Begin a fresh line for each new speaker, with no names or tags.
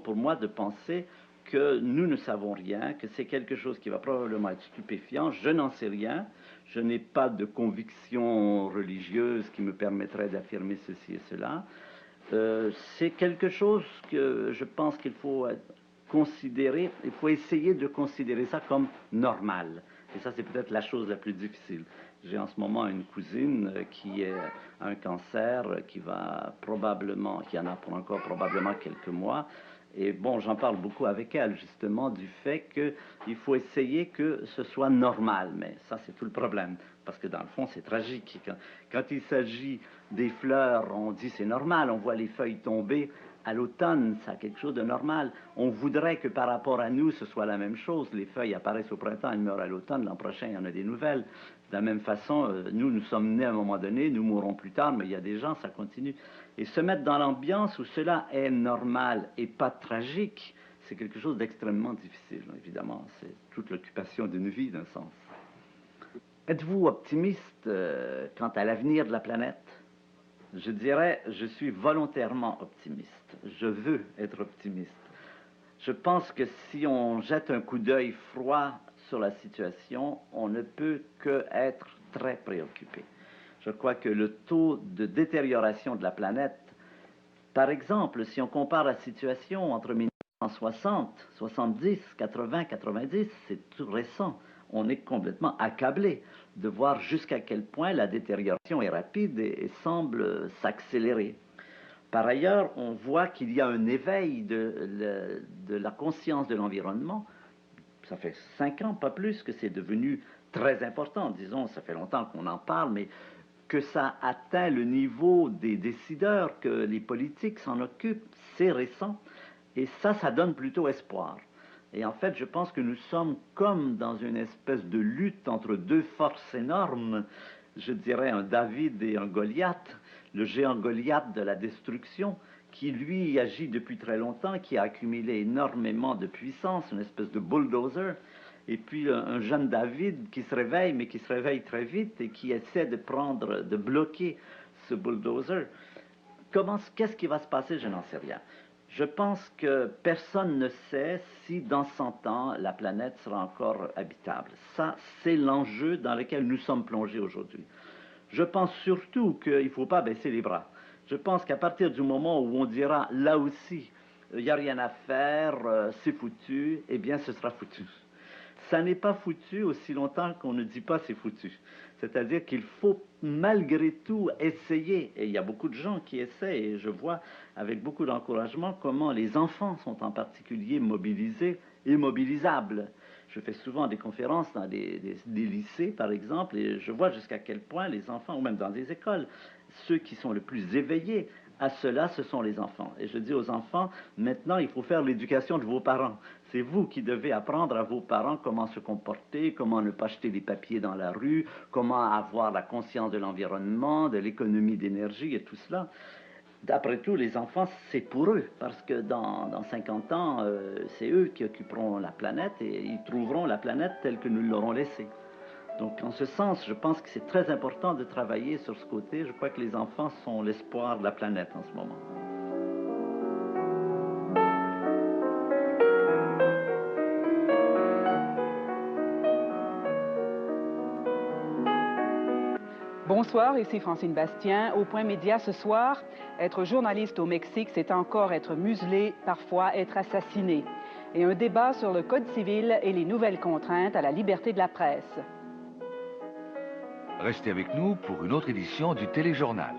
pour moi de penser que nous ne savons rien, que c'est quelque chose qui va probablement être stupéfiant. Je n'en sais rien. Je n'ai pas de conviction religieuse qui me permettrait d'affirmer ceci et cela. C'est quelque chose que je pense qu'il faut considérer, il faut essayer de considérer ça comme normal. Et ça, c'est peut-être la chose la plus difficile. J'ai en ce moment une cousine qui a un cancer, qui va probablement, qui en a pour encore probablement quelques mois. Et bon, j'en parle beaucoup avec elle, justement, du fait qu'il faut essayer que ce soit normal. Mais ça, c'est tout le problème. Parce que dans le fond, c'est tragique. Quand il s'agit des fleurs, on dit c'est normal, on voit les feuilles tomber. À l'automne, ça a quelque chose de normal. On voudrait que par rapport à nous, ce soit la même chose. Les feuilles apparaissent au printemps, elles meurent à l'automne. L'an prochain, il y en a des nouvelles. De la même façon, nous sommes nés à un moment donné, nous mourrons plus tard, mais il y a des gens, ça continue. Et se mettre dans l'ambiance où cela est normal et pas tragique, c'est quelque chose d'extrêmement difficile, évidemment. C'est toute l'occupation d'une vie, d'un sens. Êtes-vous optimiste quant à l'avenir de la planète? Je dirais, je suis volontairement optimiste. Je veux être optimiste. Je pense que si on jette un coup d'œil froid sur la situation, on ne peut qu'être très préoccupé. Je crois que le taux de détérioration de la planète, par exemple, si on compare la situation entre 1960, 70, 80, 90, c'est tout récent. On est complètement accablé de voir jusqu'à quel point la détérioration est rapide et semble s'accélérer. Par ailleurs, on voit qu'il y a un éveil de la conscience de l'environnement. Ça fait 5 ans, pas plus, que c'est devenu très important. Disons, ça fait longtemps qu'on en parle, mais que ça atteint le niveau des décideurs, que les politiques s'en occupent, c'est récent. Et ça donne plutôt espoir. Et en fait, je pense que nous sommes comme dans une espèce de lutte entre deux forces énormes, je dirais un David et un Goliath, le géant Goliath de la destruction, qui lui agit depuis très longtemps, qui a accumulé énormément de puissance, une espèce de bulldozer, et puis un jeune David qui se réveille, mais qui se réveille très vite et qui essaie de bloquer ce bulldozer. Qu'est-ce qui va se passer? Je n'en sais rien. Je pense que personne ne sait si dans 100 ans, la planète sera encore habitable. Ça, c'est l'enjeu dans lequel nous sommes plongés aujourd'hui. Je pense surtout qu'il ne faut pas baisser les bras. Je pense qu'à partir du moment où on dira, là aussi, il n'y a rien à faire, c'est foutu, eh bien, ce sera foutu. Ça n'est pas foutu aussi longtemps qu'on ne dit pas c'est foutu. C'est-à-dire qu'il faut malgré tout essayer, et il y a beaucoup de gens qui essaient, et je vois avec beaucoup d'encouragement comment les enfants sont en particulier mobilisés et mobilisables. Je fais souvent des conférences dans des lycées, par exemple, et je vois jusqu'à quel point les enfants, ou même dans des écoles, ceux qui sont le plus éveillés à cela, ce sont les enfants. Et je dis aux enfants, maintenant, il faut faire l'éducation de vos parents. C'est vous qui devez apprendre à vos parents comment se comporter, comment ne pas jeter des papiers dans la rue, comment avoir la conscience de l'environnement, de l'économie d'énergie et tout cela. D'après tout, les enfants, c'est pour eux, parce que dans 50 ans, c'est eux qui occuperont la planète et ils trouveront la planète telle que nous l'aurons laissée. Donc, en ce sens, je pense que c'est très important de travailler sur ce côté. Je crois que les enfants sont l'espoir de la planète en ce moment.
Bonsoir, ici Francine Bastien. Au Point Média ce soir, être journaliste au Mexique, c'est encore être muselé, parfois être assassiné. Et un débat sur le Code civil et les nouvelles contraintes à la liberté de la presse.
Restez avec nous pour une autre édition du Téléjournal.